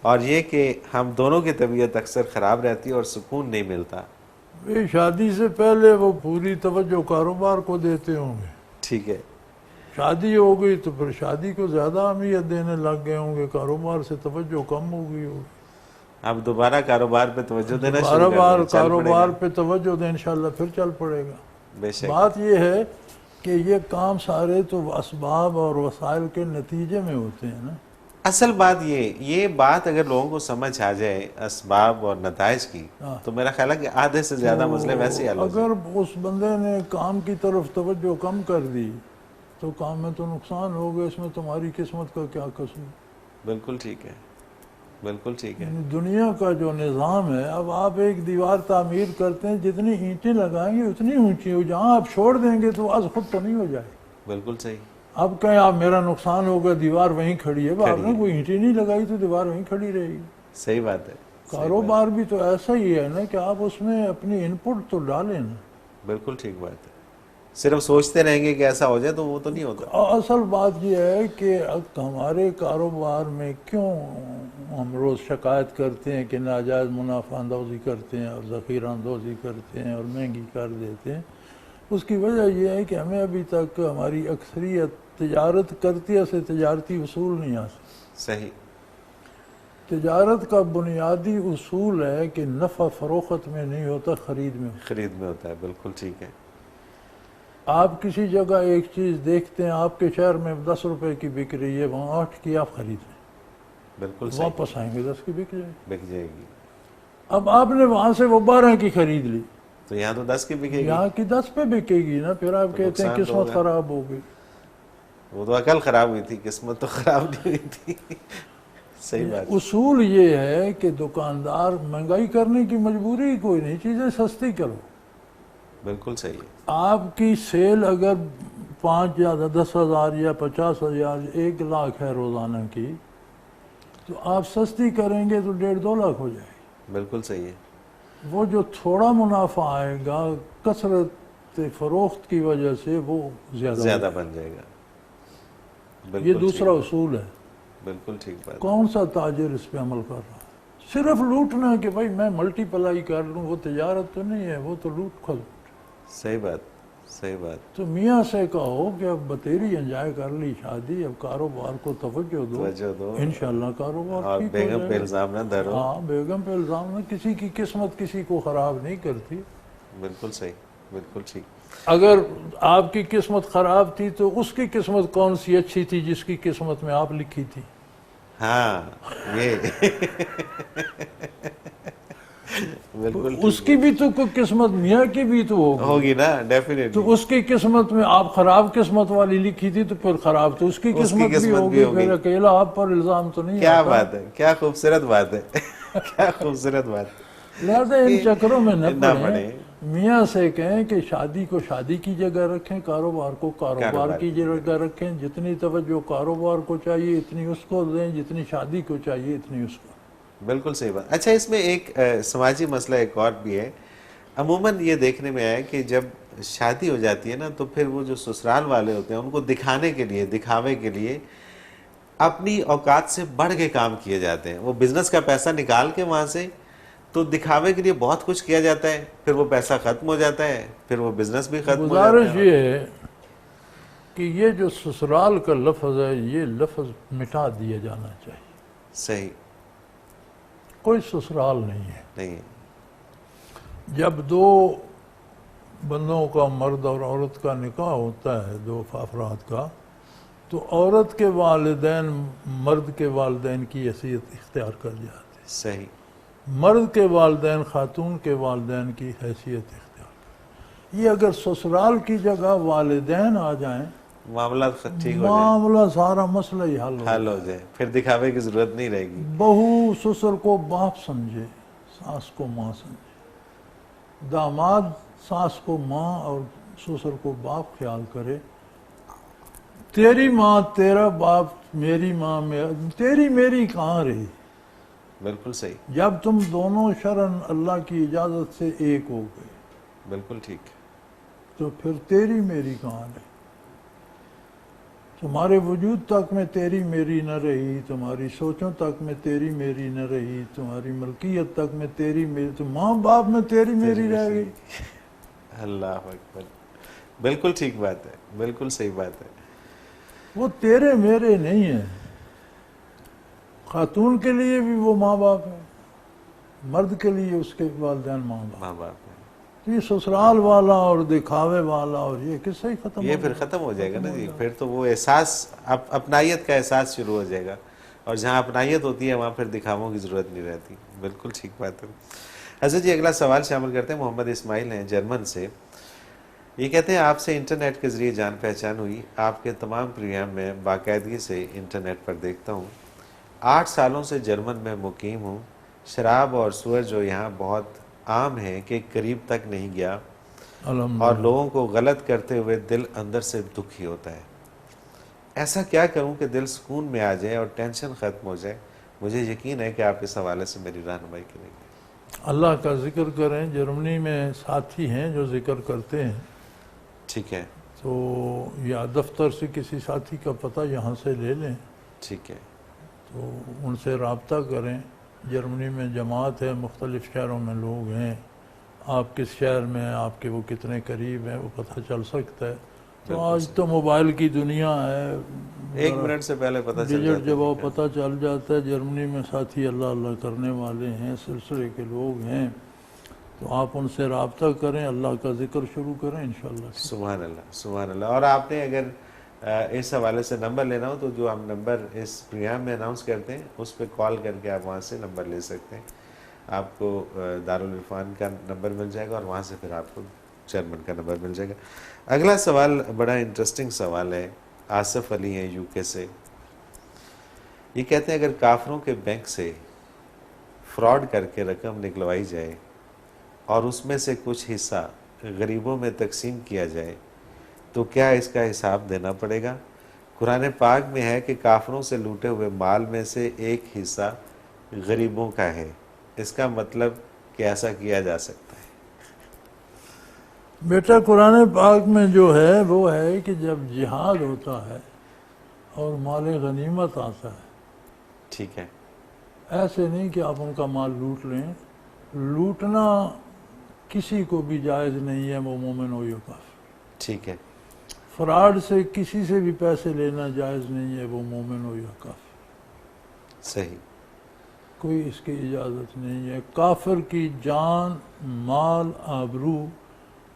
اور یہ کہ ہم دونوں کی طبیعت اکثر خراب رہتی ہے اور سکون نہیں ملتا. شادی سے پہلے وہ پوری توجہ کاروبار کو دیتے ہوں گے. ٹھیک ہے. شادی ہو گئی تو پھر شادی کو زیادہ اہمیت دینے لگ گئے ہوں گے، کاروبار سے توجہ کم ہو گئی ہوگی. اب دوبارہ کاروبار پہ توجہ دینا شروع کاروبار پہ توجہ دیں، انشاءاللہ پھر چل پڑے گا. بے شک. بات یہ ہے کہ یہ کام سارے تو اسباب اور وسائل کے نتیجے میں ہوتے ہیں نا. اصل بات یہ بات اگر لوگوں کو سمجھ آ جائے اسباب اور نتائج کی تو میرا خیال ہے کہ آدھے سے زیادہ مسئلے ویسے ہی حل ہو جائیں. اگر اس بندے نے کام کی طرف توجہ کم کر دی تو کام میں تو نقصان ہو گیا، اس میں تمہاری قسمت کا کیا قصور. بالکل ٹھیک ہے، بالکل ٹھیک ہے. دنیا کا جو نظام ہے، اب آپ ایک دیوار تعمیر کرتے ہیں، جتنی اینٹیں لگائیں گے اتنی اونچی ہو، جہاں آپ چھوڑ دیں گے تو آج خود تو نہیں ہو جائے. بالکل صحیح. اب کہیں آپ میرا نقصان ہوگا، دیوار وہیں کھڑی ہے، آپ نے کوئی اینٹیں نہیں لگائی تو دیوار وہیں کھڑی رہے گی. صحیح بات ہے. کاروبار بھی تو ایسا ہی ہے نا کہ آپ اس میں اپنی ان پٹ تو ڈالیں نا. بالکل ٹھیک بات ہے. صرف سوچتے رہیں گے کہ ایسا ہو جائے تو وہ تو نہیں ہوتا. اصل بات یہ ہے کہ ہمارے کاروبار میں کیوں ہم روز شکایت کرتے ہیں کہ ناجائز منافع اندوزی کرتے ہیں اور ذخیرہ اندوزی کرتے ہیں اور مہنگی کر دیتے ہیں. اس کی وجہ یہ ہے کہ ہمیں ابھی تک ہماری اکثریت تجارت کرتی ہے سے تجارتی اصول نہیں حاصل. صحیح. تجارت کا بنیادی اصول ہے کہ نفع فروخت میں نہیں ہوتا، خرید میں ہوتا ہے. بالکل ٹھیک ہے. آپ کسی جگہ ایک چیز دیکھتے ہیں، آپ کے شہر میں 10 روپے کی بک رہی ہے، وہاں 8 کی آپ خرید لیں. بالکل. واپس آئیں گے 10 کی بک جائے گی. اب آپ نے وہاں سے وہ 12 کی خرید لی تو یہاں تو 10 کی بکے گی. یہاں کی 10 پہ بکے گی نا. پھر آپ کہتے ہیں قسمت خراب ہو گئی. وہ تو عقل خراب ہوئی تھی، قسمت تو خراب نہیں ہوئی تھی. صحیح بات. اصول یہ ہے کہ دکاندار مہنگائی کرنے کی مجبوری کوئی نہیں، چیزیں سستی کرو. بالکل صحیح ہے. آپ کی سیل اگر 5 یا 10,000 یا 50,000 1 لاکھ ہے روزانہ کی، تو آپ سستی کریں گے تو 1.5-2 لاکھ ہو جائے گی. بالکل صحیح ہے. وہ جو تھوڑا منافع آئے گا کثرت فروخت کی وجہ سے وہ زیادہ بن جائے گا. یہ دوسرا اصول ہے. بالکل ٹھیک بات. کون سا تاجر اس پہ عمل کر رہا ہے؟ صرف لوٹنا کہ بھائی میں ملٹی پلائی کر لوں، وہ تجارت تو نہیں ہے، وہ تو لوٹ کھلوٹ. صحیح بات. صحیح بات. تو میاں سے کہو کہ اب بتیری انجوائے کر لی شادی، اب کاروبار کو توجہ دو، انشاءاللہ کاروبار اور بیگم پہ الزام نہ دھرو. ہاں، بیگم پہ الزام نہ. کسی کی قسمت کسی کو خراب نہیں کرتی. بالکل صحیح. بالکل ٹھیک. اگر آپ کی قسمت خراب تھی تو اس کی قسمت کون سی اچھی تھی جس کی قسمت میں آپ لکھی تھی؟ ہاں، یہ بالکل اس کی بھی تو کوئی قسمت میاں کی بھی تو ہوگی. ہوگی نا ڈیفینیٹلی. تو اس کی قسمت میں آپ خراب قسمت والی لکھی تھی تو پھر خراب تو اس کی قسمت بھی ہوگی. پھر اکیلا آپ پر الزام تو نہیں. کیا بات ہے, کیا خوبصورت بات ہے, کیا خوبصورت بات ہے. لہذا ان چکروں میں نہ پڑیں. میاں سے کہیں کہ شادی کو شادی کی جگہ رکھیں, کاروبار کو کاروبار کی جگہ رکھیں. جتنی توجہ کاروبار کو چاہیے اتنی اس کو دیں, جتنی شادی کو چاہیے اتنی اس کو. بالکل صحیح بات. اچھا, اس میں ایک سماجی مسئلہ ایک اور بھی ہے. عموماً یہ دیکھنے میں آیا کہ جب شادی ہو جاتی ہے نا تو پھر وہ جو سسرال والے ہوتے ہیں ان کو دکھانے کے لیے, دکھاوے کے لیے اپنی اوقات سے بڑھ کے کام کیے جاتے ہیں. وہ بزنس کا پیسہ نکال کے وہاں سے تو دکھاوے کے لیے بہت کچھ کیا جاتا ہے, پھر وہ پیسہ ختم ہو جاتا ہے, پھر وہ بزنس بھی ختم ہو جاتا ہے. گزارش یہ ہے کہ یہ جو سسرال کا لفظ ہے یہ لفظ مٹا دیا جانا چاہیے. صحیح. کوئی سسرال نہیں ہے. نہیں. جب دو بندوں کا, مرد اور عورت کا نکاح ہوتا ہے, دو افراد کا, تو عورت کے والدین مرد کے والدین کی حیثیت اختیار کر جاتے ہیں. صحیح. مرد کے والدین خاتون کے والدین کی حیثیت اختیار کر. یہ اگر سسرال کی جگہ والدین آ جائیں معاملہ ٹھیک ہو جائے, معاملہ سارا مسئلہ ہی حل ہو جائے, پھر دکھاوے کی ضرورت نہیں رہے گی. بہو سسر کو باپ سمجھے, ساس کو ماں سمجھے. داماد ساس کو ماں اور سسر کو باپ خیال کرے. تیری ماں تیرا باپ, میری ماں تیری میری کہاں رہی. بالکل صحیح. جب تم دونوں شرعاً اللہ کی اجازت سے ایک ہو گئے, بالکل ٹھیک, تو پھر تیری میری کہاں رہی. تمہارے وجود تک میں تیری میری نہ رہی, تمہاری سوچوں تک میں تیری میری نہ رہی, تمہاری ملکیت تک میں تیری میری, تو ماں باپ میں تیری میری رہ گئی. اللہ اکبر. بالکل ٹھیک بات ہے, بالکل صحیح بات ہے. وہ تیرے میرے نہیں ہیں. خاتون کے لیے بھی وہ ماں باپ ہے, مرد کے لیے اس کے والدین ماں باپ. ماں باپ ہے. یہ سسرال والا اور دکھاوے والا اور یہ کس سے ہی ختم یہ پھر ختم ہو جائے گا نا جی. پھر تو وہ احساس, اپنائیت کا احساس شروع ہو جائے گا, اور جہاں اپنائیت ہوتی ہے وہاں پھر دکھاووں کی ضرورت نہیں رہتی. بالکل ٹھیک بات ہے. حضرت جی اگلا سوال شامل کرتے ہیں. محمد اسماعیل ہیں جرمن سے. یہ کہتے ہیں آپ سے انٹرنیٹ کے ذریعے جان پہچان ہوئی. آپ کے تمام پروگرام میں باقاعدگی سے انٹرنیٹ پر دیکھتا ہوں. 8 سالوں سے جرمن میں مقیم ہوں. شراب اور سور جو یہاں بہت عام ہے کہ قریب تک نہیں گیا, اور لوگوں کو غلط کرتے ہوئے دل اندر سے دکھی ہوتا ہے. ایسا کیا کروں کہ دل سکون میں آ جائے اور ٹینشن ختم ہو جائے؟ مجھے یقین ہے کہ آپ اس حوالے سے میری رہنمائی کریں گے. اللہ کا ذکر کریں. جرمنی میں ساتھی ہیں جو ذکر کرتے ہیں. ٹھیک ہے. تو یا دفتر سے کسی ساتھی کا پتہ یہاں سے لے لیں. ٹھیک ہے. تو ان سے رابطہ کریں. جرمنی میں جماعت ہے, مختلف شہروں میں لوگ ہیں. آپ کس شہر میں, آپ کے وہ کتنے قریب ہیں, وہ پتہ چل سکتا ہے. تو آج تو موبائل کی دنیا ہے, 1 منٹ سے پہلے پتہ چل ڈیجٹ جب وہ پتہ چل جاتا ہے. جرمنی میں ساتھی اللہ اللہ کرنے والے ہیں, سلسلے کے لوگ ہیں. تو آپ ان سے رابطہ کریں, اللہ کا ذکر شروع کریں انشاءاللہ. سبحان اللہ, سبحان اللہ. اور آپ نے اگر اس حوالے سے نمبر لینا ہو تو جو ہم نمبر اس پروگرام میں اناؤنس کرتے ہیں اس پہ کال کر کے آپ وہاں سے نمبر لے سکتے ہیں. آپ کو دارالعرفان کا نمبر مل جائے گا, اور وہاں سے پھر آپ کو جرمن کا نمبر مل جائے گا. اگلا سوال بڑا انٹرسٹنگ سوال ہے. آصف علی ہیں یو کے سے. یہ کہتے ہیں اگر کافروں کے بینک سے فراڈ کر کے رقم نکلوائی جائے اور اس میں سے کچھ حصہ غریبوں میں تقسیم کیا جائے تو کیا اس کا حساب دینا پڑے گا؟ قرآن پاک میں ہے کہ کافروں سے لوٹے ہوئے مال میں سے ایک حصہ غریبوں کا ہے. اس کا مطلب کہ ایسا کیا جا سکتا ہے؟ بیٹا قرآن پاک میں جو ہے وہ ہے کہ جب جہاد ہوتا ہے اور مال غنیمت آتا ہے, ٹھیک ہے, ایسے نہیں کہ آپ ان کا مال لوٹ لیں. لوٹنا کسی کو بھی جائز نہیں ہے, وہ مومن ہو یا کافر. ٹھیک ہے. فراڈ سے کسی سے بھی پیسے لینا جائز نہیں ہے, وہ مومن ہو یا کافر. صحیح. کوئی اس کی اجازت نہیں ہے. کافر کی جان, مال, آبرو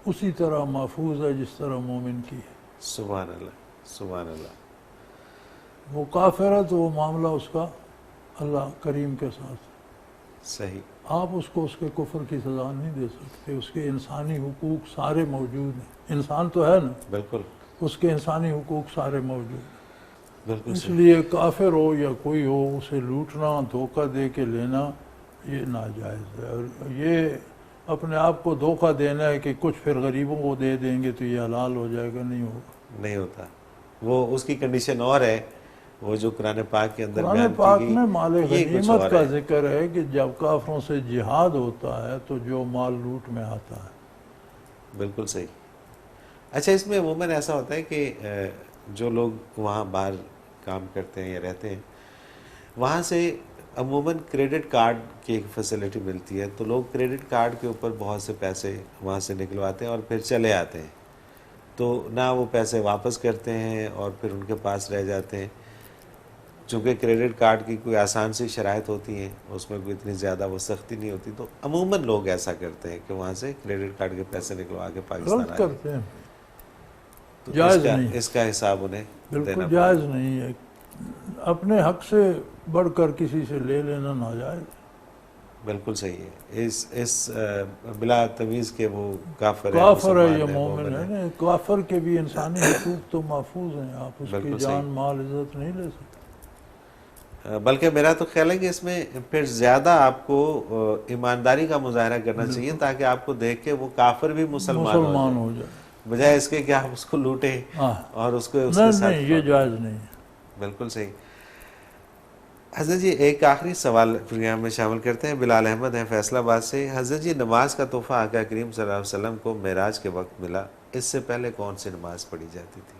اسی طرح محفوظ ہے جس طرح مومن کی ہے. سبحان اللہ, سبحان اللہ. وہ کافر ہے تو وہ معاملہ اس کا اللہ کریم کے ساتھ. صحیح. آپ اس کو اس کے کفر کی سزا نہیں دے سکتے. اس کے انسانی حقوق سارے موجود ہیں. انسان تو ہے نا, بالکل اس کے انسانی حقوق سارے موجود ہیں. بالکل اس صحیح. لیے کافر ہو یا کوئی ہو, اسے لوٹنا, دھوکہ دے کے لینا یہ ناجائز ہے. اور یہ اپنے آپ کو دھوکہ دینا ہے کہ کچھ پھر غریبوں کو دے دیں گے تو یہ حلال ہو جائے گا, نہیں ہوگا. نہیں ہوتا. وہ اس کی کنڈیشن اور ہے, وہ جو قرآن پاک کے اندر قرآن بیان پاک کی گئی میں مال یہ کچھ غنیمت اور کا ہے. ذکر ہے کہ جب کافروں سے جہاد ہوتا ہے تو جو مال لوٹ میں آتا ہے. بالکل صحیح. اچھا, اس میں عموماً ایسا ہوتا ہے کہ جو لوگ وہاں باہر کام کرتے ہیں یا رہتے ہیں, وہاں سے عموماً کریڈٹ کارڈ کی ایک فیسلٹی ملتی ہے, تو لوگ کریڈٹ کارڈ کے اوپر بہت سے پیسے وہاں سے نکلواتے ہیں اور پھر چلے آتے ہیں. تو نہ وہ پیسے واپس کرتے ہیں اور پھر ان کے پاس رہ جاتے ہیں. چونکہ کریڈٹ کارڈ کی کوئی آسان سی شرائط ہوتی ہیں, اس میں کوئی اتنی زیادہ وہ سختی نہیں ہوتی, تو عموماً لوگ ایسا کرتے ہیں کہ وہاں سے کریڈٹ کارڈ کے پیسے نکلوا کے پاکستان غلط آ کرتے ہیں, تو جائز نہیں. اس کا حساب انہیں دینا بالکل پڑے. جائز نہیں ہے. اپنے حق سے بڑھ کر کسی سے لے لینا ناجائز. بالکل صحیح ہے. اس بلا تمیز کے وہ کافر ہے, کافر ہے یا مسلمان مومن ہے, نہیں, کافر کے بھی انسانی حقوق تو محفوظ ہیں. آپ اس کی بالکل جان صحیح. مال عزت نہیں لے سکتے. بلکہ میرا تو خیال ہے کہ اس میں پھر زیادہ آپ کو ایمانداری کا مظاہرہ کرنا چاہیے, تاکہ آپ کو دیکھ کے وہ کافر بھی مسلمان ہو جائے, بجائے اس کے کہ آپ اس کو لوٹیں ہاں. اور اس کو اس نہیں کے ساتھ. نہیں, یہ جائز نہیں ہے. بالکل صحیح. حضرت جی ایک آخری سوال پروگرام میں شامل کرتے ہیں. بلال احمد ہیں فیصل آباد سے. حضرت جی, نماز کا تحفہ آقا کریم صلی اللہ علیہ وسلم کو معراج کے وقت ملا, اس سے پہلے کون سی نماز پڑھی جاتی تھی؟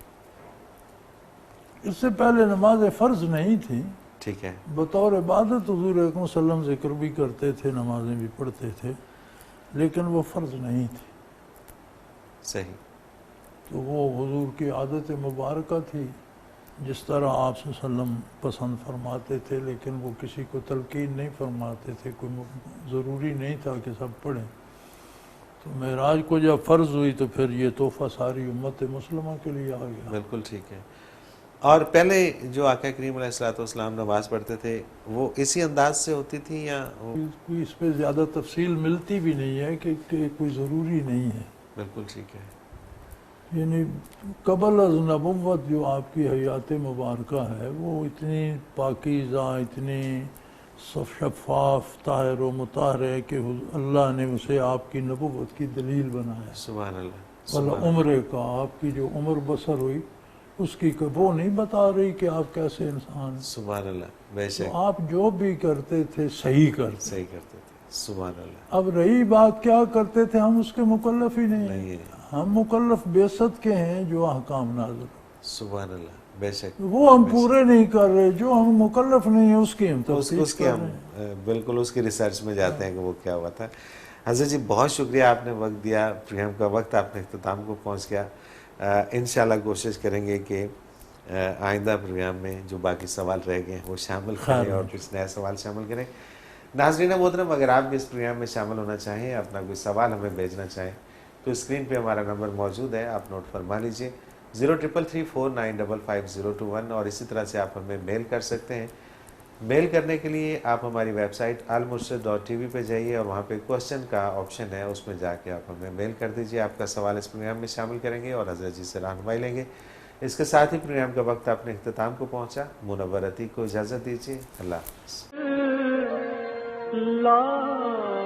اس سے پہلے نماز فرض نہیں تھی. ٹھیک ہے. بطور عبادت حضور اکرم صلی اللہ علیہ وسلم ذکر بھی کرتے تھے, نمازیں بھی پڑھتے تھے, لیکن وہ فرض نہیں تھی. صحیح. تو وہ حضور کی عادت مبارکہ تھی, جس طرح آپ صلی اللہ علیہ وسلم پسند فرماتے تھے, لیکن وہ کسی کو تلقین نہیں فرماتے تھے. کوئی ضروری نہیں تھا کہ سب پڑھیں. تو معراج کو جب فرض ہوئی تو پھر یہ تحفہ ساری امت مسلمہ کے لیے آ گیا. بالکل ٹھیک ہے. اور پہلے جو آقا کریم علیہ الصلوۃ والسلام نماز پڑھتے تھے وہ اسی انداز سے ہوتی تھی یا کوئی اس پہ زیادہ تفصیل ملتی بھی نہیں ہے کہ کوئی ضروری نہیں ہے. بالکل ٹھیک ہے. یعنی قبل از نبوت جو آپ کی حیات مبارکہ ہے وہ اتنی پاکیزہ, اتنی شفاف, طاہر و مطہر ہے کہ اللہ نے اسے آپ کی نبوت کی دلیل بنایا. سبحان اللہ. والا عمرے کا آپ کی جو عمر بسر ہوئی اس کی وہ نہیں بتا رہی کہ آپ کیسے انسان ہیں. سبحان اللہ. بے شک. تو آپ جو بھی کرتے تھے صحیح کرتے. صحیح کرتے تھے. سبحان اللہ. اب رہی بات کیا کرتے تھے, ہم اس کے مکلف ہی نہیں نہیں ہیں. ہے. ہم مکلف بعثت کے ہیں جو احکام نازل. سبحان اللہ. بے شک. وہ ہم پورے نہیں کر رہے, جو ہم مکلف نہیں ہیں اس کی ہم اس کے ہم بالکل اس کی ریسرچ میں جاتے ہیں کہ وہ کیا ہوا تھا. حضرت جی بہت شکریہ, آپ نے وقت دیا. پروگرام کا وقت آپ نے اختتام کو پہنچ گیا. انشاءاللہ کوشش کریں گے کہ آئندہ پروگرام میں جو باقی سوال رہ گئے ہیں وہ شامل کریں اور کچھ نئے سوال شامل کریں. ناظرین محترم, اگر آپ بھی اس پروگرام میں شامل ہونا چاہیں, اپنا کوئی سوال ہمیں بھیجنا چاہیں تو اسکرین پہ ہمارا نمبر موجود ہے, آپ نوٹ فرما لیجئے 0334955021. اور اسی طرح سے آپ ہمیں میل کر سکتے ہیں. میل کرنے کے لیے آپ ہماری ویب سائٹ almurshid.tv پہ جائیے اور وہاں پہ کوسچن کا آپشن ہے, اس میں جا کے آپ ہمیں میل کر دیجئے. آپ کا سوال اس پروگرام میں شامل کریں گے اور حضرت جی سے رہنمائی لیں گے. اس کے ساتھ ہی پروگرام کا وقت اپنے اختتام کو پہنچا. منور عتیق کو اجازت دیجیے. اللہ حافظ. لا